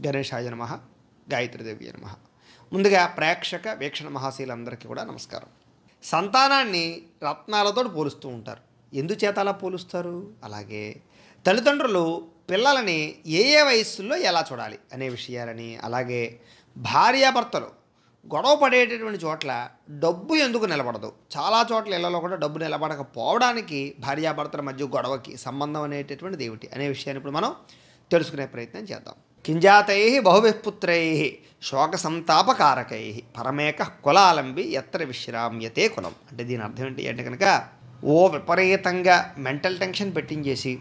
గణేశాయ నమః, గాయత్రీదేవి నమః. ముందుగా ప్రేక్షక వీక్షణ మహాశీలందరికీ కూడా నమస్కారం. సంతానాన్ని రత్నాలతో పోలుస్తూ ఉంటారు. ఎందుచేత అలా పోలుస్తారు? అలాగే తల్లిదండ్రులు పిల్లలని ఏ ఏ వయస్సుల్లో ఎలా చూడాలి అనే విషయాలని, అలాగే భార్యాభర్తలు గొడవ పడేటటువంటి చోట్ల డబ్బు ఎందుకు నిలబడదు, చాలా చోట్ల ఇళ్లలో కూడా డబ్బు నిలబడకపోవడానికి భార్యాభర్తల మధ్య గొడవకి సంబంధం అనేటటువంటిది ఏమిటి అనే విషయాన్ని ఇప్పుడు మనం తెలుసుకునే ప్రయత్నం చేద్దాం. కింజాతై బహువిఃపుత్రై శోక సంతాపకారకై పరమేక కులాలంబి ఎత్ర విశ్రామ్యతే కులం. అంటే దీని అర్థం ఏంటి అంటే కనుక, ఓ విపరీతంగా మెంటల్ టెన్షన్ పెట్టించేసి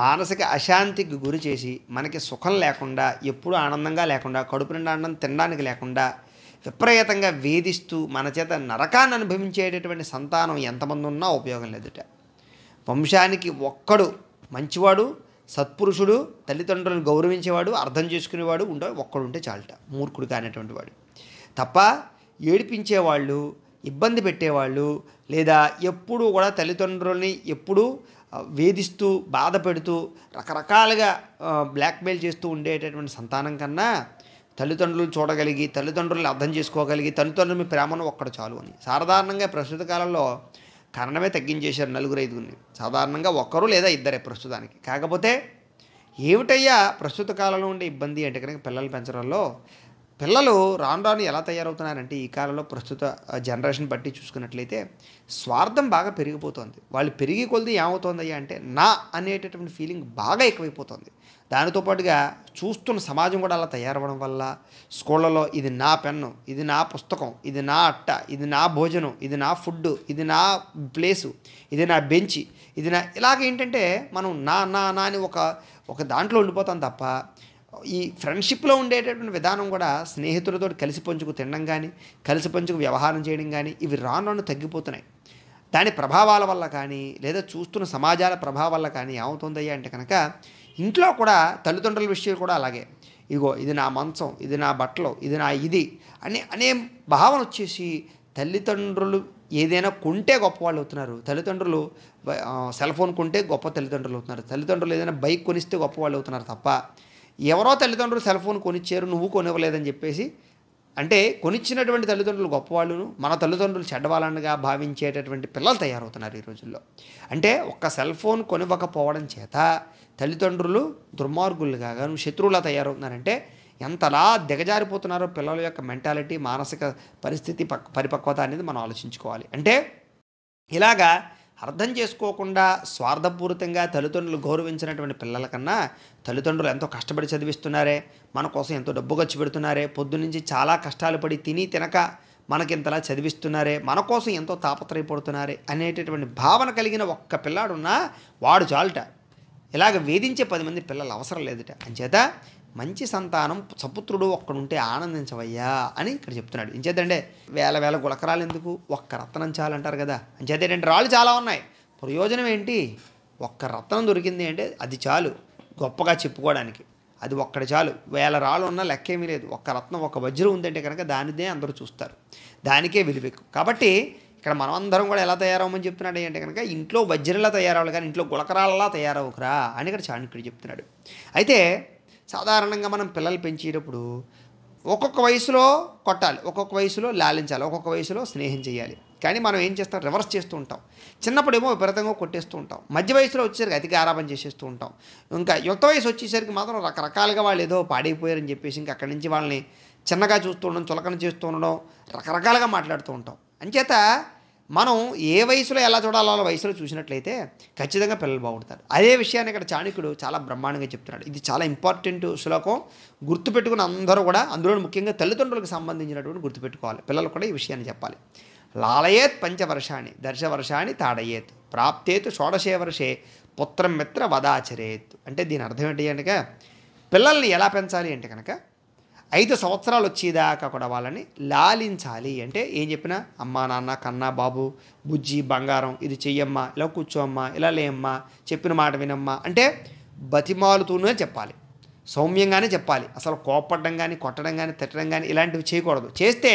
మానసిక అశాంతికి గురి చేసి మనకి సుఖం లేకుండా, ఎప్పుడూ ఆనందంగా లేకుండా, కడుపు నిండా అన్నం తినడానికి లేకుండా విపరీతంగా వేధిస్తూ మన చేత నరకాన్ని అనుభవించేటటువంటి సంతానం ఎంతమంది ఉన్నా ఉపయోగం లేదుట. వంశానికి ఒక్కడు మంచివాడు, సత్పురుషుడు, తల్లిదండ్రులను గౌరవించేవాడు, అర్థం చేసుకునేవాడు ఒక్కడుంటే చాలట, మూర్ఖుడు కానటువంటి వాడు తప్ప. ఏడిపించేవాళ్ళు, ఇబ్బంది పెట్టేవాళ్ళు, లేదా ఎప్పుడూ కూడా తల్లిదండ్రుల్ని ఎప్పుడూ వేధిస్తూ బాధ పెడుతూ రకరకాలుగా బ్లాక్మెయిల్ చేస్తూ ఉండేటటువంటి సంతానం కన్నా తల్లిదండ్రులు చూడగలిగి, తల్లిదండ్రులను అర్థం చేసుకోగలిగి, తల్లిదండ్రుల ప్రేమను ఒక్కడు చాలు అని. సాధారణంగా ప్రస్తుత కాలంలో కారణమే తగ్గించేశారు, నలుగురు ఐదుగురిని. సాధారణంగా ఒక్కరు లేదా ఇద్దరే ప్రస్తుతానికి. కాకపోతే ఏమిటయ్యా ప్రస్తుత కాలంలో ఉండే ఇబ్బంది అంటే కనుక, పిల్లలు పెంచడంలో పిల్లలు రాను రాను ఎలా తయారవుతున్నారంటే, ఈ కాలంలో ప్రస్తుత జనరేషన్ బట్టి చూసుకున్నట్లయితే స్వార్థం బాగా పెరిగిపోతుంది. వాళ్ళు పెరిగి కొలిది ఏమవుతుందయ్యా అంటే, నా అనేటటువంటి ఫీలింగ్ బాగా ఎక్కువైపోతుంది. దానితో పాటుగా చూస్తున్న సమాజం కూడా అలా తయారవడం వల్ల స్కూళ్ళలో ఇది నా పెన్ను, ఇది నా పుస్తకం, ఇది నా అట్ట, ఇది నా భోజనం, ఇది నా ఫుడ్, ఇది నా ప్లేసు, ఇది నా బెంచి, ఇది నా, ఇలాగేంటంటే మనం నా నా నా అని ఒక దాంట్లో ఉండిపోతాం తప్ప, ఈ ఫ్రెండ్షిప్లో ఉండేటటువంటి విధానం కూడా స్నేహితులతో కలిసి పంచుకు తినడం కానీ, కలిసి పంచుకు వ్యవహారం చేయడం కానీ, ఇవి రాను రాను తగ్గిపోతున్నాయి. దాని ప్రభావాల వల్ల కానీ, లేదా చూస్తున్న సమాజాల ప్రభావం వల్ల కానీ ఏమవుతుందయ్యా అంటే కనుక, ఇంట్లో కూడా తల్లిదండ్రుల విషయాలు కూడా అలాగే. ఇదిగో ఇది నా మంచం, ఇది నా బట్టలు, ఇది నా ఇది అనే భావన వచ్చేసి తల్లిదండ్రులు ఏదైనా కొంటే గొప్పవాళ్ళు అవుతున్నారు. తల్లిదండ్రులు సెల్ ఫోన్ కొంటే గొప్ప తల్లిదండ్రులు అవుతున్నారు. తల్లిదండ్రులు ఏదైనా బైక్ కొనిస్తే గొప్పవాళ్ళు అవుతున్నారు తప్ప, ఎవరో తల్లిదండ్రులు సెల్ ఫోన్ కొనిచ్చారు నువ్వు కొనివ్వలేదని చెప్పేసి, అంటే కొనిచ్చినటువంటి తల్లిదండ్రులు గొప్పవాళ్ళును మన తల్లిదండ్రులు చెడ్డవాళ్ళనిగా భావించేటటువంటి పిల్లలు తయారవుతున్నారు ఈ రోజుల్లో. అంటే ఒక్క సెల్ ఫోన్ కొనివ్వకపోవడం చేత తల్లిదండ్రులు దుర్మార్గులుగా శత్రువులా తయారవుతున్నారంటే ఎంతలా దిగజారిపోతున్నారో పిల్లల యొక్క మెంటాలిటీ, మానసిక పరిస్థితి, పరిపక్వత అనేది మనం ఆలోచించుకోవాలి. అంటే ఇలాగా అర్థం చేసుకోకుండా స్వార్థపూరితంగా తల్లిదండ్రులు గౌరవించినటువంటి పిల్లల కన్నా, తల్లిదండ్రులు ఎంతో కష్టపడి చదివిస్తున్నారే, మన కోసం ఎంతో డబ్బు ఖర్చు పెడుతున్నారే, పొద్దున్నుంచి చాలా కష్టాలు పడి తిని తినక మనకింతలా చదివిస్తున్నారే, మన కోసం ఎంతో తాపత్రయపడుతున్నారే అనేటటువంటి భావన కలిగిన ఒక్క పిల్లాడున్నా వాడు చాలుట. ఇలాగ వేధించే 10 మంది పిల్లలు అవసరం లేదుట. అంచేత మంచి సంతానం సపుత్రుడు ఒక్కడుంటే ఆనందించవయ్యా అని ఇక్కడ చెప్తున్నాడు. ఇంచేతంటే వేల గులకరాలు ఎందుకు, ఒక్క రత్నం చాలంటారు కదా. అంచేత ఏంటంటే రాళ్ళు చాలా ఉన్నాయి, ప్రయోజనం ఏంటి? ఒక్క రత్నం దొరికింది అంటే అది చాలు గొప్పగా చెప్పుకోవడానికి. అది ఒక్కటి చాలు, 1000 రాళ్ళు ఉన్నా లెక్కేమీ లేదు. ఒక్క రత్నం, ఒక వజ్రం ఉందంటే కనుక దానిదే అందరూ చూస్తారు, దానికే విలువెక్కు. కాబట్టి ఇక్కడ మనమందరం కూడా ఎలా తయారవమని చెప్తున్నాడు అంటే కనుక, ఇంట్లో వజ్రంలా తయారవ్వాలి కానీ ఇంట్లో గులకరాలలా తయారవుకురా అని ఇక్కడ చాణక్యుడు చెప్తున్నాడు. అయితే సాధారణంగా మనం పిల్లలు పెంచేటప్పుడు ఒక్కొక్క వయసులో కొట్టాలి, ఒక్కొక్క వయసులో లాలించాలి, ఒక్కొక్క వయసులో స్నేహం చేయాలి. కానీ మనం ఏం చేస్తాం, రివర్స్ చేస్తూ ఉంటాం. చిన్నప్పుడేమో విపరీతంగా కొట్టేస్తూ ఉంటాం, మధ్య వయసులో వచ్చేసరికి అతిగా ఆరాపం చేసేస్తూ ఉంటాం, ఇంకా యుక్త వయసు వచ్చేసరికి మాత్రం రకరకాలుగా వాళ్ళు ఏదో పాడైపోయారని చెప్పేసి ఇంకా అక్కడి నుంచి వాళ్ళని చిన్నగా చూస్తూ ఉండడం, చులకన చేస్తూ ఉండడం, రకరకాలుగా మాట్లాడుతూ ఉంటాం. అంచేత మనం ఏ వయసులో ఎలా చూడాలో అలా వయసులో చూసినట్లయితే ఖచ్చితంగా పిల్లలు బాగుంటారు. అదే విషయాన్ని ఇక్కడ చాణక్యుడు చాలా బ్రహ్మాండంగా చెప్తున్నాడు. ఇది చాలా ఇంపార్టెంట్ శ్లోకం, గుర్తుపెట్టుకుని అందరూ కూడా, అందులో ముఖ్యంగా తల్లిదండ్రులకు సంబంధించినటువంటి గుర్తుపెట్టుకోవాలి. పిల్లలు కూడా ఈ విషయాన్ని చెప్పాలి. లాలయేత్ 5 వర్షాణి దర్శవర్షాణి తాడయేత్ ప్రాప్తేత్ 16 వర్షే పుత్రం మిత్ర వదాచరేత్. అంటే దీని అర్థం ఏంటి అంటే, పిల్లల్ని ఎలా పెంచాలి అంటే కనుక 5 సంవత్సరాలు వచ్చేదాకా కూడా వాళ్ళని లాలించాలి. అంటే ఏం చెప్పినా అమ్మా నాన్న కన్నా బాబు బుజ్జి బంగారం ఇది చెయ్యమ్మా, ఇలా కూర్చోమ్మా, ఇలా లేమ్మా, చెప్పిన మాట వినమ్మా అంటే బతిమాలుతూనే చెప్పాలి, సౌమ్యంగానే చెప్పాలి. అసలు కోపడడం కానీ, కొట్టడం కానీ, తిట్టడం కానీ ఇలాంటివి చేయకూడదు. చేస్తే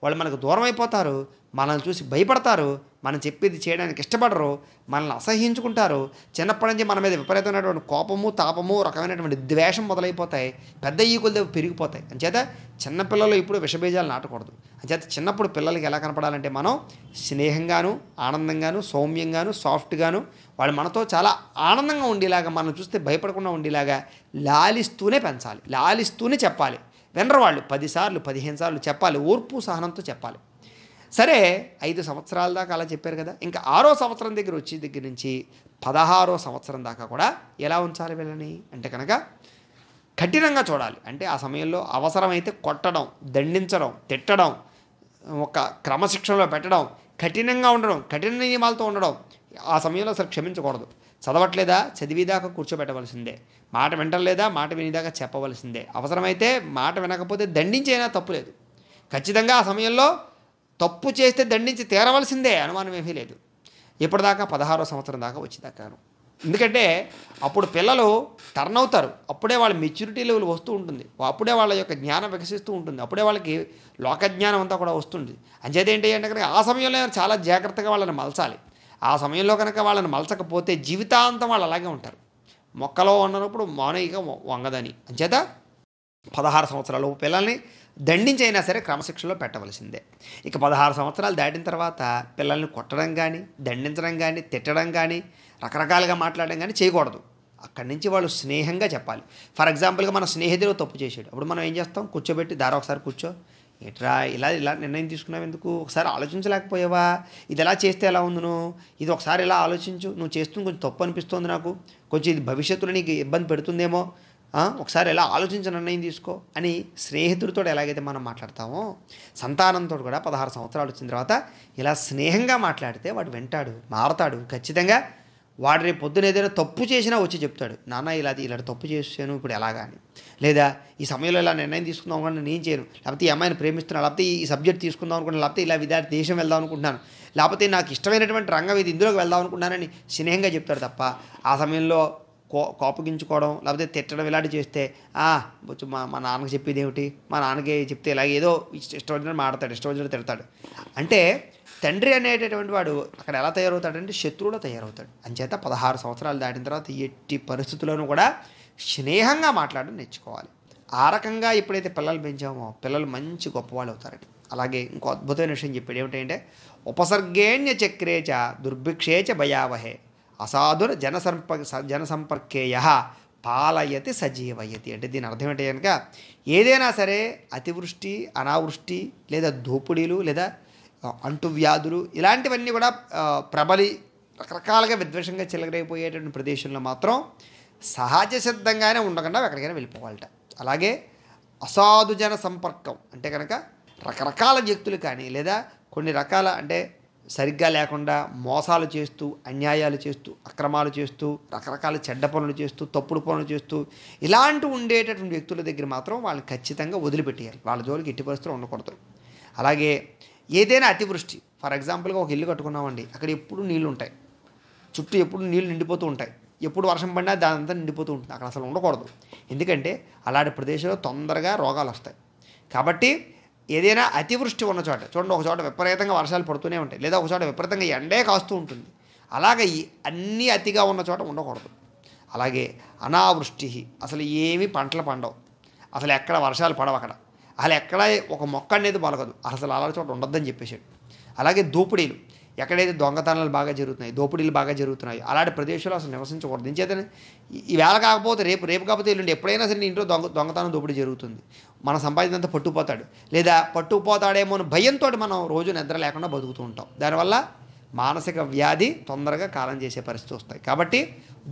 వాళ్ళు మనకు దూరం అయిపోతారు, మనల్ని చూసి భయపడతారు, మనం చెప్పేది చేయడానికి ఇష్టపడరు, మనల్ని అసహ్యించుకుంటారు. చిన్నప్పటి నుంచి మన మీద విపరీతమైనటువంటి కోపము, తాపము, రకమైనటువంటి ద్వేషం మొదలైపోతాయి. పెద్ద ఈకులు పెరిగిపోతాయి. అంచేత చిన్నపిల్లలు ఇప్పుడు విషబీజాలు నాటకూడదు. అంచేత చిన్నప్పుడు పిల్లలకి ఎలా కనపడాలంటే మనం స్నేహంగాను, ఆనందంగాను, సౌమ్యంగాను, సాఫ్ట్గాను, వాళ్ళు మనతో చాలా ఆనందంగా ఉండేలాగా, మనం చూస్తే భయపడకుండా ఉండేలాగా లాలిస్తూనే పెంచాలి, లాలిస్తూనే చెప్పాలి. వినరు వాళ్ళు, 10 సార్లు 15 సార్లు చెప్పాలి, ఓర్పు సహనంతో చెప్పాలి. సరే 5 సంవత్సరాల దాకా అలా చెప్పారు కదా, ఇంకా 6వ సంవత్సరం దగ్గర నుంచి 16వ సంవత్సరం దాకా కూడా ఎలా ఉంచాలి వీళ్ళని అంటే కనుక కఠినంగా చూడాలి. అంటే ఆ సమయంలో అవసరమైతే కొట్టడం, దండించడం, తిట్టడం, ఒక క్రమశిక్షణలో పెట్టడం, కఠినంగా ఉండడం, కఠిన నియమాలతో ఉండడం. ఆ సమయంలో అసలు క్షమించకూడదు. చదవట్లేదా, చదివేదాకా కూర్చోబెట్టవలసిందే. మాట వింటలేదా, మాట వినేదాకా చెప్పవలసిందే. అవసరమైతే మాట వినకపోతే దండించైనా తప్పులేదు. ఖచ్చితంగా ఆ సమయంలో తప్పు చేస్తే దండించి తీరవలసిందే, అనుమానం ఏమీ లేదు. ఇప్పటిదాకా 16వ సంవత్సరం దాకా వచ్చేదాకాను. ఎందుకంటే అప్పుడు పిల్లలు టర్న్ అవుతారు, అప్పుడే వాళ్ళ మెచ్యూరిటీ లెవెల్ వస్తూ ఉంటుంది, అప్పుడే వాళ్ళ యొక్క జ్ఞానం వికసిస్తూ ఉంటుంది, అప్పుడే వాళ్ళకి లోకజ్ఞానం అంతా కూడా వస్తుంది. అంచేది ఏంటి అంటే కనుక ఆ సమయంలో చాలా జాగ్రత్తగా వాళ్ళని మలచాలి. ఆ సమయంలో కనుక వాళ్ళని మలచకపోతే జీవితాంతం వాళ్ళు అలాగే ఉంటారు. మొక్కలో ఉన్నప్పుడు మానయిక వంగదని. అంచేత 16 సంవత్సరాలు పిల్లల్ని దండించైనా సరే క్రమశిక్షణలో పెట్టవలసిందే. ఇక 16 సంవత్సరాలు దాటిన తర్వాత పిల్లల్ని కొట్టడం కానీ, దండించడం కానీ, తిట్టడం కానీ, రకరకాలుగా మాట్లాడడం కానీ చేయకూడదు. అక్కడి నుంచి వాళ్ళు స్నేహంగా చెప్పాలి. ఫర్ ఎగ్జాంపుల్గా మన స్నేహితుడు తప్పు చేసాడు, అప్పుడు మనం ఏం చేస్తాం, కూర్చోబెట్టి దారా ఒకసారి కూర్చో, ఏట్రా ఇలా నిర్ణయం తీసుకున్నావు ఎందుకు, ఒకసారి ఆలోచించలేకపోయావా, ఇది ఎలా చేస్తే ఎలా ఉందును, ఇది ఒకసారి ఇలా ఆలోచించు, నువ్వు చేస్తుంది కొంచెం తప్పు అనిపిస్తుంది నాకు, కొంచెం ఇది భవిష్యత్తులో నీకు ఇబ్బంది పెడుతుందేమో, ఒకసారి ఎలా ఆలోచించి నిర్ణయం తీసుకో అని స్నేహితుడితో ఎలాగైతే మనం మాట్లాడతామో సంతానంతో కూడా 16 సంవత్సరాలు వచ్చిన తర్వాత ఇలా స్నేహంగా మాట్లాడితే వాడు వింటాడు, మారతాడు. ఖచ్చితంగా వాడు రేపు పొద్దున ఏదైనా తప్పు చేసినా వచ్చి చెప్తాడు, నాన్న ఇలా తప్పు చేసాను ఇప్పుడు ఎలాగా అని, లేదా ఈ సమయంలో ఇలా నిర్ణయం తీసుకుందాం అనుకుంటే నేను చేయను, లేకపోతే ఈ అమ్మాయిని ప్రేమిస్తున్నాను, లేకపోతే ఈ సబ్జెక్ట్ తీసుకుందాం అనుకుంటున్నాను, లేకపోతే ఇలా దేశం వెళ్దాం అనుకుంటున్నాను, లేకపోతే నాకు ఇష్టమైనటువంటి రంగం ఇది, ఇందులోకి వెళ్దాం అనుకుంటున్నానని స్నేహంగా చెప్తాడు తప్ప ఆ సమయంలో కోపగించుకోవడం లేకపోతే తిట్టడం ఇలాంటివి చేస్తే మా నాన్నకి చెప్పేది ఏమిటి, మా నాన్నకి చెప్తే ఇలాగ ఏదో ఇష్టం వచ్చినట్టు మాడతాడు, ఇష్టం వచ్చినట్టు తిడతాడు. అంటే తండ్రి అనేటటువంటి వాడు అక్కడ ఎలా తయారవుతాడంటే శత్రువులో తయారవుతాడు. అంచేత 16 సంవత్సరాలు దాటిన తర్వాత ఎట్టి పరిస్థితుల్లోనూ కూడా స్నేహంగా మాట్లాడడం నేర్చుకోవాలి. ఆ రకంగా ఎప్పుడైతే పిల్లలు పెంచామో పిల్లలు మంచి గొప్పవాళ్ళు అవుతారండి. అలాగే ఇంకో అద్భుతమైన విషయం చెప్పాడు, ఏమిటంటే ఉపసర్గేణ్య చక్రేచ దుర్భిక్షేచ భయావహే అసాధుర జనసంపర్కేయ పాలయతి సజీవయతి. అంటే దీని అర్థం ఏంటి కనుక ఏదైనా సరే అతివృష్టి, అనావృష్టి, లేదా దోపిడీలు, లేదా అంటువ్యాధులు ఇలాంటివన్నీ కూడా ప్రబలి రకరకాలుగా విద్వేషంగా చెలగరైపోయేటువంటి ప్రదేశంలో మాత్రం సహజ సిద్ధంగానే ఉండకుండా ఎక్కడికైనా వెళ్ళిపోవాలట. అలాగే అసాధు జన సంపర్కం అంటే కనుక రకరకాల వ్యక్తులు కానీ, లేదా కొన్ని రకాల అంటే సరిగ్గా లేకుండా మోసాలు చేస్తూ, అన్యాయాలు చేస్తూ, అక్రమాలు చేస్తూ, రకరకాల చెడ్డ పనులు చేస్తూ, తప్పుడు పనులు చేస్తూ ఇలాంటి ఉండేటటువంటి వ్యక్తుల దగ్గర మాత్రం వాళ్ళని ఖచ్చితంగా వదిలిపెట్టేయాలి. వాళ్ళ జోలికి ఎట్టి పరిస్థితులు ఉండకూడదు. అలాగే ఏదైనా అతివృష్టి, ఫర్ ఎగ్జాంపుల్గా ఒక ఇల్లు కట్టుకున్నామండి, అక్కడ ఎప్పుడు నీళ్ళు ఉంటాయి, చుట్టూ ఎప్పుడు నీళ్ళు నిండిపోతూ ఉంటాయి, ఎప్పుడు వర్షం పడినా దానంతా నిండిపోతూ ఉంటుంది, అక్కడ అసలు ఉండకూడదు. ఎందుకంటే అలాంటి ప్రదేశంలో తొందరగా రోగాలు వస్తాయి. కాబట్టి ఏదైనా అతివృష్టి ఉన్న చోట చూడండి, ఒక చోట విపరీతంగా వర్షాలు పడుతూనే ఉంటాయి, లేదా ఒక చోట విపరీతంగా ఎండే కాస్తూ ఉంటుంది, అలాగే అన్నీ అతిగా ఉన్న చోట ఉండకూడదు. అలాగే అనావృష్టి, అసలు ఏమీ పంటలు పండవు, అసలు ఎక్కడ వర్షాలు పడవు, అక్కడ అసలు ఎక్కడ ఒక మొక్క అనేది మొలగదు, అసలు అలాంటి చోట ఉండొద్దని చెప్పేసాడు. అలాగే దోపిడీలు, ఎక్కడైతే దొంగతనాలు బాగా జరుగుతున్నాయి, దోపిడీలు బాగా జరుగుతున్నాయి, అలాంటి ప్రదేశాల్లో అసలు నివసించకూడదు. ఇంచేతనే ఈవేళ కాకపోతే రేపు కాకపోతే ఎల్లుండి ఎప్పుడైనా సరే నీ ఇంట్లో దొంగతనం దోపిడీ జరుగుతుంది, మన సంపాదించినంత పట్టుకుపోతాడు, లేదా పట్టుకుపోతాడేమో అని భయంతో మనం రోజు నిద్ర లేకుండా బతుకుతూ ఉంటాం. దానివల్ల మానసిక వ్యాధి తొందరగా కాలం చేసే పరిస్థితి వస్తాయి. కాబట్టి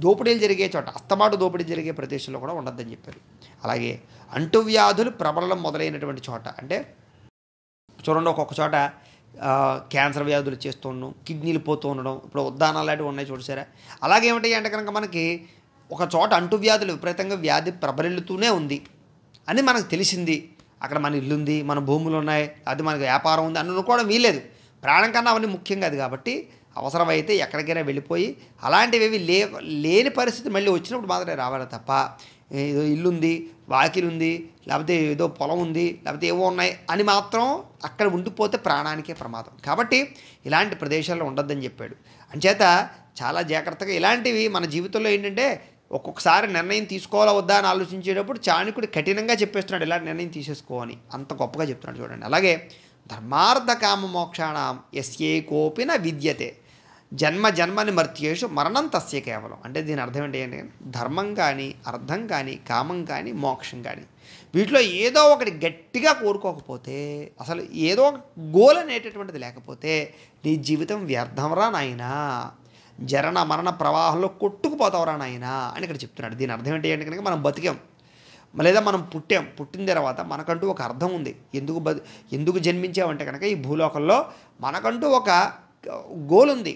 దోపిడీలు జరిగే చోట, అస్తమాటు దోపిడీ జరిగే ప్రదేశంలో కూడా ఉండొద్దని చెప్పారు. అలాగే అంటువ్యాధులు ప్రబలడం మొదలైనటువంటి చోట, అంటే చూడండి ఒక్కొక్క చోట క్యాన్సర్ వ్యాధులు చేస్తూ ఉండడం, కిడ్నీలు పోతూ ఉండడం, ఇప్పుడు ఉద్దానాలు లాంటివి ఉన్నాయి చూసారా. అలాగే ఏమిటి అంటే కనుక మనకి ఒక చోట అంటువ్యాధులు విపరీతంగా వ్యాధి ప్రబలిల్లుతూనే ఉంది అని మనకు తెలిసింది, అక్కడ మన ఇల్లు ఉంది, మన భూములు ఉన్నాయి, అది మనకు వ్యాపారం ఉంది అని అనుకోవడం వీలేదు. ప్రాణం కన్నా అవన్నీ ముఖ్యం కాదు. కాబట్టి అవసరమైతే ఎక్కడికైనా వెళ్ళిపోయి అలాంటివి లేని పరిస్థితి మళ్ళీ వచ్చినప్పుడు మాత్రమే రావాలి తప్ప ఏదో ఇల్లుంది, వాకిలి ఉంది, లేకపోతే ఏదో పొలం ఉంది, లేకపోతే ఏవో ఉన్నాయి అని మాత్రం అక్కడ ఉండిపోతే ప్రాణానికే ప్రమాదం. కాబట్టి ఇలాంటి ప్రదేశాల్లో ఉండొద్దని చెప్పాడు. అంచేత చాలా జాగ్రత్తగా ఇలాంటివి మన జీవితంలో ఏంటంటే ఒక్కొక్కసారి నిర్ణయం తీసుకోవాలా వద్దా అని ఆలోచించేటప్పుడు చాణక్యుడు కఠినంగా చెప్పేస్తున్నాడు, ఇలాంటి నిర్ణయం తీసేసుకో అని. అంత గొప్పగా చెప్తున్నాడు చూడండి. అలాగే ధర్మార్థ కామ మోక్షాణం యస్యేకోపి న విద్యతే జన్మ జన్మని మర్త్యేషు మరణం తస్య కేవలం. అంటే దీని అర్థం ఏంటి? ధర్మం కానీ, అర్థం కానీ, కామం కానీ, మోక్షం కానీ వీటిలో ఏదో ఒకటి గట్టిగా కోరుకోకపోతే, అసలు ఏదో ఒక గోల్ అనేటటువంటిది లేకపోతే నీ జీవితం వ్యర్థంరా నాయనా, జరణ మరణ ప్రవాహంలో కొట్టుకుపోతావురా నాయనా అని ఇక్కడ చెప్తున్నాడు. దీని అర్థం ఏంటి అంటే కనుక మనం బతికాం, లేదా మనం పుట్టిన తర్వాత మనకంటూ ఒక అర్థం ఉంది. ఎందుకు జన్మించామంటే కనుక ఈ భూలోకంలో మనకంటూ ఒక గోల్ ఉంది.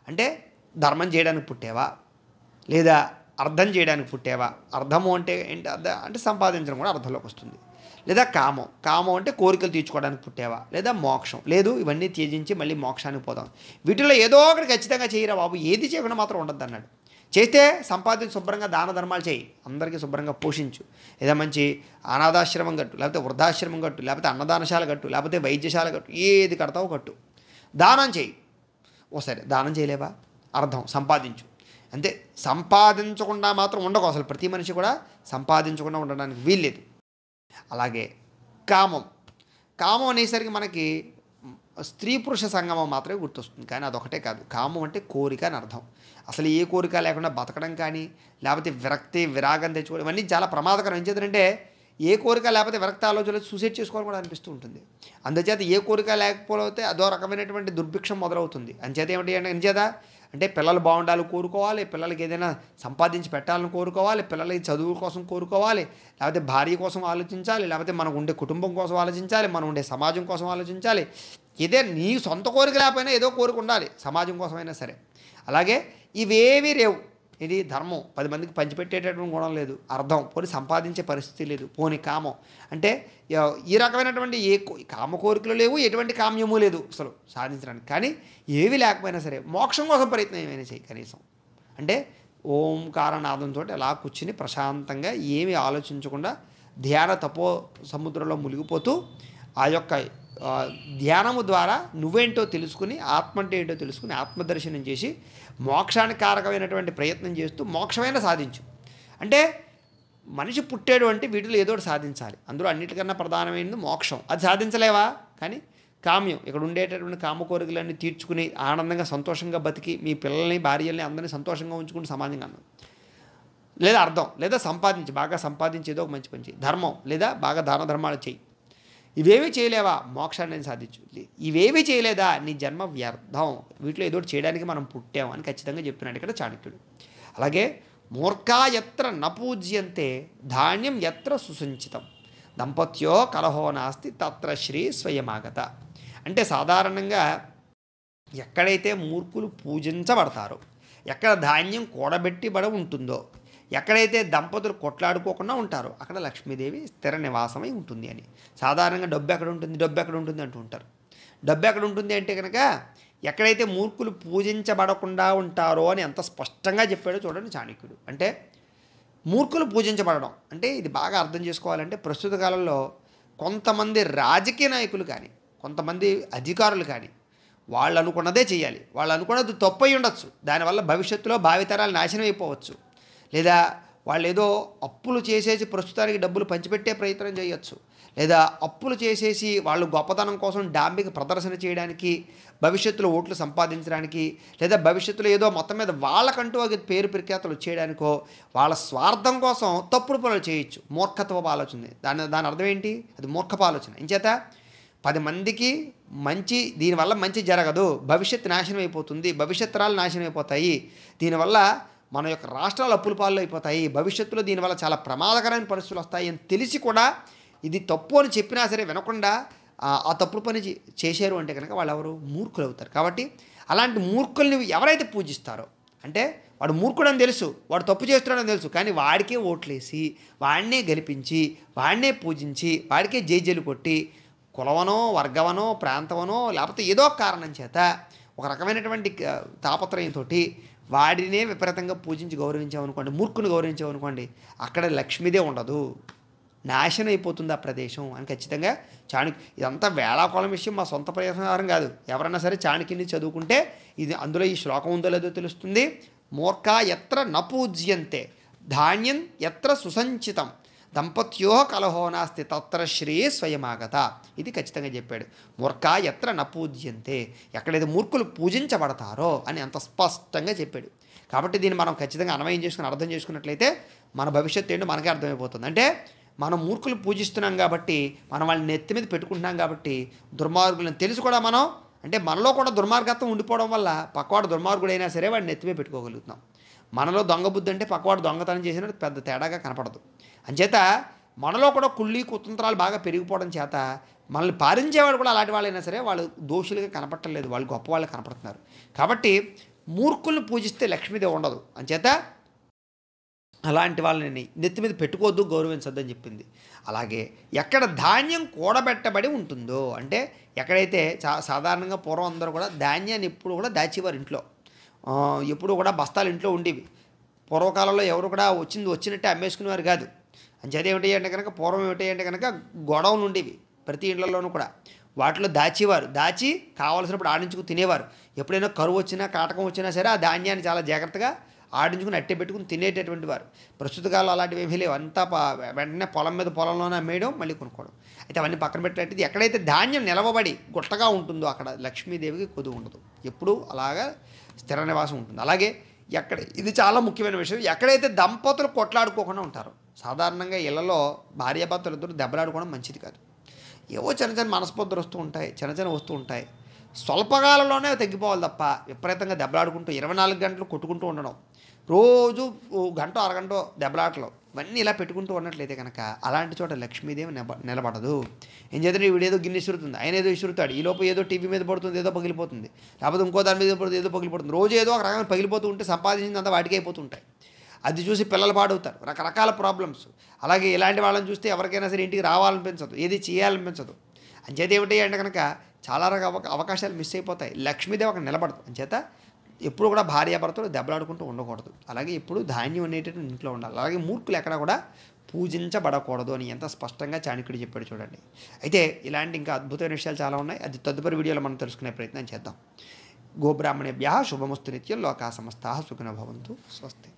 అంటే ధర్మం చేయడానికి పుట్టావా, లేదా అర్థం చేయడానికి పుట్టావా? అర్థము అంటే ఏంటి? అంటే సంపాదించడం కూడా అర్థంలోకి వస్తుంది. లేదా కామం అంటే కోరికలు తీర్చుకోవడానికి పుట్టావా? లేదా మోక్షం లేదు, ఇవన్నీ త్యజించి మళ్ళీ మోక్షానికి పోదాం. వీటిలో ఏదో ఒకటి ఖచ్చితంగా చేయరా బాబు, ఏది చేయకుండా మాత్రం ఉండద్దు అన్నాడు. చేస్తే సంపాదించి శుభ్రంగా దాన ధర్మాలు చేయి, అందరికీ శుభ్రంగా పోషించు, లేదా మంచి అనాథాశ్రమం కట్టు, లేకపోతే వృద్ధాశ్రమం కట్టు, లేకపోతే అన్నదానశాల కట్టు, లేకపోతే వైద్యశాల కట్టు, ఏది కడతావో కట్టు. దానం చేయి. సరే దానం చేయలేవా? అర్థం సంపాదించు. అంతే. సంపాదించకుండా మాత్రం ఉండకు. అసలు ప్రతి మనిషి కూడా సంపాదించకుండా ఉండడానికి వీల్లేదు. అలాగే కామం అనేసరికి మనకి స్త్రీ పురుష సంగమం మాత్రమే గుర్తొస్తుంది, కానీ అదొకటే కాదు. కామం అంటే కోరిక అని అర్థం. అసలు ఏ కోరిక లేకుండా బతకడం కానీ, లేకపోతే విరాగం తెచ్చుకోవడం, ఇవన్నీ చాలా ప్రమాదకరం. ఏం చేద్దంటే ఏ కోరిక లేకపోతే విరక్త ఆలోచనలు సూసైడ్ చేసుకోవడం కూడా అనిపిస్తూ ఉంటుంది. అందుచేత ఏ కోరిక లేకపోతే అదో రకమైనటువంటి దుర్భిక్షం మొదలవుతుంది. అంచేత ఏమిటి అంటే అంటే పిల్లలు బాగుండాలి కోరుకోవాలి, పిల్లలకి ఏదైనా సంపాదించి పెట్టాలని కోరుకోవాలి, పిల్లలకి చదువు కోసం కోరుకోవాలి, లేకపోతే భార్య కోసం ఆలోచించాలి, లేకపోతే మనం ఉండే కుటుంబం కోసం ఆలోచించాలి, మనం ఉండే సమాజం కోసం ఆలోచించాలి. ఇదే నీ సొంత కోరిక లేకపోయినా ఏదో కోరిక ఉండాలి, సమాజం కోసమైనా సరే. అలాగే ఇవేవీ లేవు. ఇది ధర్మం 10 మందికి పంచిపెట్టేటటువంటి గుణం లేదు, అర్థం పోనీ సంపాదించే పరిస్థితి లేదు, పోనీ కామం అంటే ఈ రకమైనటువంటి కామ కోరికలు లేవు, ఎటువంటి కామ్యము లేదు అసలు సాధించడానికి. కానీ ఏవి లేకపోయినా సరే మోక్షం కోసం ప్రయత్నం ఏమైనా చేయి కనీసం. అంటే ఓంకారనాదంతో అలా కూర్చుని ప్రశాంతంగా ఏమీ ఆలోచించకుండా ధ్యాన తపో సముద్రంలో మునిగిపోతూ ఆ యొక్క ధ్యానము ద్వారా నువ్వేంటో తెలుసుకుని, ఆత్మ అంటే ఏంటో తెలుసుకుని ఆత్మదర్శనం చేసి మోక్షానికి కారకమైనటువంటి ప్రయత్నం చేస్తూ మోక్షమైనా సాధించు. అంటే మనిషి పుట్టాడు అంటే వీటిలో ఏదో ఒకటి సాధించాలి. అందులో అన్నిటికన్నా ప్రధానమైనది మోక్షం. అది సాధించలేవా? కానీ కామ్యం, ఇక్కడ ఉండేటటువంటి కామ కోరికలన్నీ తీర్చుకుని ఆనందంగా సంతోషంగా బతికి మీ పిల్లల్ని భార్యల్ని అందరినీ సంతోషంగా ఉంచుకుని సమాజంగా అన్నాం. లేదా అర్థం, లేదా బాగా సంపాదించి ఏదో ఒక మంచి పని చేయి. ధర్మం, లేదా బాగా దాన ధర్మాలు చేయి. ఇవేమీ చేయలేవా? మోక్షాన్ని సాధించు. ఇవేమీ చేయలేదా? నీ జన్మ వ్యర్థం. వీటిలో ఏదో చేయడానికి మనం పుట్టాం అని ఖచ్చితంగా చెప్తున్నాడు ఇక్కడ చాణక్యుడు. అలాగే మూర్ఖా ఎత్ర నపూజ్యంతే ధాన్యం ఎత్ర సుసంచితం దంపత్యో కలహో నాస్తి తత్ర శ్రీ స్వయమాగత. అంటే సాధారణంగా ఎక్కడైతే మూర్ఖులు పూజించబడతారో, ఎక్కడ ధాన్యం కూడబెట్టిబడి ఉంటుందో, ఎక్కడైతే దంపతులు కొట్లాడుకోకుండా ఉంటారో అక్కడ లక్ష్మీదేవి స్థిర నివాసమై ఉంటుంది అని. సాధారణంగా డబ్బు ఎక్కడ ఉంటుంది అంటూ ఉంటారు. డబ్బు ఎక్కడ ఉంటుంది అంటే కనుక ఎక్కడైతే మూర్ఖులు పూజించబడకుండా ఉంటారో అని ఎంత స్పష్టంగా చెప్పాడో చూడండి చాణక్యుడు. అంటే మూర్ఖులు పూజించబడడం అంటే ఇది బాగా అర్థం చేసుకోవాలంటే ప్రస్తుత కాలంలో కొంతమంది రాజకీయ నాయకులు కానీ, కొంతమంది అధికారులు కానీ వాళ్ళు అనుకున్నదే చేయాలి, వాళ్ళు అనుకున్నది తప్పు అయి ఉండొచ్చు, దానివల్ల భవిష్యత్తులో భావితరాలు నాశనం అయిపోవచ్చు, లేదా వాళ్ళు ఏదో అప్పులు చేసేసి ప్రస్తుతానికి డబ్బులు పంచిపెట్టే ప్రయత్నం చేయొచ్చు, లేదా అప్పులు చేసేసి వాళ్ళు గొప్పతనం కోసం డాంబిక ప్రదర్శన చేయడానికి, భవిష్యత్తులో ఓట్లు సంపాదించడానికి, లేదా భవిష్యత్తులో ఏదో మొత్తం మీద వాళ్ళకంటూ ఒక పేరు ప్రఖ్యాతలు వచ్చేయడానికో వాళ్ళ స్వార్థం కోసం తప్పుడు పనులు చేయొచ్చు. మూర్ఖత్వపు ఆలోచన. దాని అర్థం ఏంటి? అది మూర్ఖపు ఆలోచన. ఇంచేత 10 మందికి దీనివల్ల మంచి జరగదు, భవిష్యత్తు నాశనం అయిపోతుంది, భవిష్యత్తరాలు నాశనం అయిపోతాయి, దీనివల్ల మన యొక్క రాష్ట్రాలు అప్పుల పాలు అయిపోతాయి, భవిష్యత్తులో దీనివల్ల చాలా ప్రమాదకరమైన పరిస్థితులు వస్తాయి అని తెలిసి కూడా ఇది తప్పు అని చెప్పినా సరే వినకుండా ఆ తప్పుడు పని చేశారు అంటే కనుక వాళ్ళు ఎవరు? మూర్ఖులు అవుతారు. కాబట్టి అలాంటి మూర్ఖుల్ని ఎవరైతే పూజిస్తారో, అంటే వాడు మూర్ఖుడని తెలుసు, వాడు తప్పు చేస్తున్నాడని తెలుసు, కానీ వాడికే ఓట్లేసి, వాడినే గెలిపించి, వాడినే పూజించి, వాడికే జైజేలు కొట్టి, కులవనో వర్గవనో ప్రాంతవనో లేకపోతే ఏదో కారణం చేత ఒక రకమైనటువంటి తాపత్రయంతో వాడినే విపరీతంగా పూజించి గౌరవించామనుకోండి, మూర్ఖుని గౌరవించామనుకోండి, అక్కడ లక్ష్మీదే ఉండదు, నాశనం అయిపోతుంది ఆ ప్రదేశం అని ఖచ్చితంగా ఇదంతా వేళాకోళం విషయం, మా సొంత ప్రయత్నం కాదు. ఎవరన్నా సరే చాణక్యుని చదువుకుంటే ఇది అందులో ఈ శ్లోకం ఉందో లేదో తెలుస్తుంది. మూర్ఖ ఎత్ర నపూజ్యంతే ధాన్యం ఎత్ర సుసంచితం దంపత్యో కలహో నాస్తి తత్ర శ్రేయే స్వయమాగత. ఇది ఖచ్చితంగా చెప్పాడు. మూర్ఖ ఎత్ర నపూజ్యంతే, ఎక్కడైతే మూర్ఖులు పూజించబడతారో అని అంత స్పష్టంగా చెప్పాడు. కాబట్టి దీన్ని మనం ఖచ్చితంగా అన్వయం చేసుకుని అర్థం చేసుకున్నట్లయితే మన భవిష్యత్తు ఏంటో మనకే అర్థమైపోతుంది. అంటే మనం మూర్ఖులు పూజిస్తున్నాం కాబట్టి, మనం వాళ్ళని నెత్తి మీద పెట్టుకుంటున్నాం కాబట్టి, దుర్మార్గులను తెలిసి కూడా మనం, అంటే మనలో కూడా దుర్మార్గత్వం ఉండిపోవడం వల్ల పక్కవాడు దుర్మార్గుడైనా సరే వాడిని నెత్తి మీద పెట్టుకోగలుగుతున్నాం. మనలో దొంగ బుద్ధి అంటే పక్కవాడు దొంగతనం చేసినట్టు పెద్ద తేడాగా కనపడదు. అంచేత మనలో కూడా కుళ్ళి కుతంత్రాలు బాగా పెరిగిపోవడం చేత మనల్ని పాలించేవాడు కూడా అలాంటి వాళ్ళైనా సరే వాళ్ళు దోషులుగా కనపడలేదు, వాళ్ళు గొప్ప వాళ్ళు కనపడుతున్నారు. కాబట్టి మూర్ఖులను పూజిస్తే లక్ష్మీదేవి ఉండదు. అంచేత అలాంటి వాళ్ళని నెత్తి మీద పెట్టుకోవద్దు, గౌరవించొద్దు అని చెప్పింది. అలాగే ఎక్కడ ధాన్యం కూడబెట్టబడి ఉంటుందో, అంటే ఎక్కడైతే సాధారణంగా పూర్వం అందరూ కూడా ధాన్యాన్ని ఎప్పుడు కూడా దాచేవారు ఇంట్లో, ఎప్పుడు కూడా బస్తాలు ఇంట్లో ఉండేవి. పూర్వకాలంలో ఎవరు కూడా వచ్చినట్టే అమ్మేసుకునేవారు కాదు. అంచేత ఏమిటి అంటే కనుక పూర్వం ఏమిటి అంటే కనుక గొడవలు ఉండేవి ప్రతి ఇళ్లలోనూ కూడా, వాటిలో దాచేవారు, దాచి కావాల్సినప్పుడు ఆడించుకు తినేవారు. ఎప్పుడైనా కరువు వచ్చినా కాటకం వచ్చినా సరే ఆ ధాన్యాన్ని చాలా జాగ్రత్తగా ఆడించుకుని అట్టే పెట్టుకుని తినేటటువంటి వారు. ప్రస్తుత కాలం అలాంటివి ఏమీ లేవు, అంతా వెంటనే పొలం మీద పొలంలోనే అమ్మేయడం, మళ్ళీ కొనుక్కోవడం. అయితే అవన్నీ పక్కన పెట్టేది ఎక్కడైతే ధాన్యం నిలవబడి గుట్టగా ఉంటుందో అక్కడ లక్ష్మీదేవికి కొదువు ఉండదు, ఎప్పుడూ అలాగా స్థిర నివాసం ఉంటుంది. అలాగే ఇది చాలా ముఖ్యమైన విషయం, ఎక్కడైతే దంపతులు కొట్లాడుకోకుండా ఉంటారో, సాధారణంగా ఇళ్లలో భార్యాభర్తలు ఇద్దరు దెబ్బలాడుకోవడం మంచిది కాదు. ఏవో చిన్న చిన్న మనస్పర్ధలు వస్తూ ఉంటాయి, వస్తూ ఉంటాయి. స్వల్పకాలంలోనే తగ్గిపోవాలి తప్ప విపరీతంగా దెబ్బలాడుకుంటూ 24 గంటలు కొట్టుకుంటూ ఉండడం, రోజు గంట అరగంట దెబ్బలాటలు, ఇవన్నీ ఇలా పెట్టుకుంటూ ఉన్నట్లయితే కనుక అలాంటి చోట లక్ష్మీదేవి నిలబడదు. ఏం చేద్దాం, వీడేదో గిన్నె ఇసురుతుంది, ఆయన ఏదో ఇసురుతాడు, ఈలోపు ఏదో టీవీ మీద పడుతుంది, ఏదో పగిలిపోతుంది, లేకపోతే ఇంకో దాని మీద పడుతుంది, ఏదో పగిలిపోతుంది. రోజు ఏదో ఒక రకంగా పగిలిపోతూ ఉంటే సంపాదించిందంతా వాటికి అయిపోతుంటాయి. అది చూసి పిల్లలు పాడవుతారు, రకరకాల ప్రాబ్లమ్స్. అలాగే ఇలాంటి వాళ్ళని చూస్తే ఎవరికైనా సరే ఇంటికి రావాలనిపించదు, ఏది చేయాలనిపించదు. అంచేత ఏమిటి అంటే కనుక చాలా రకాల అవకాశాలు మిస్ అయిపోతాయి. లక్ష్మీదేవి అక్కడ నిలబడదు. అంచేత ఎప్పుడు కూడా భార్యాభర్తలు దెబ్బలాడుకుంటూ ఉండకూడదు. అలాగే ఎప్పుడు ధాన్యం అనేటటువంటి ఇంట్లో ఉండాలి. అలాగే మూర్ఖులు ఎక్కడ కూడా పూజించబడకూడదు అని ఎంత స్పష్టంగా చాణక్యుడు చెప్పాడు చూడండి. అయితే ఇలాంటి ఇంకా అద్భుతమైన విషయాలు చాలా ఉన్నాయి, అది తదుపరి వీడియోలో మనం తెలుసుకునే ప్రయత్నం చేద్దాం. గోబ్రాహ్మణేభ్యః శుభమస్తు నిత్యం, లోకా సమస్తాః సుఖినో భవంతు. స్వస్తి.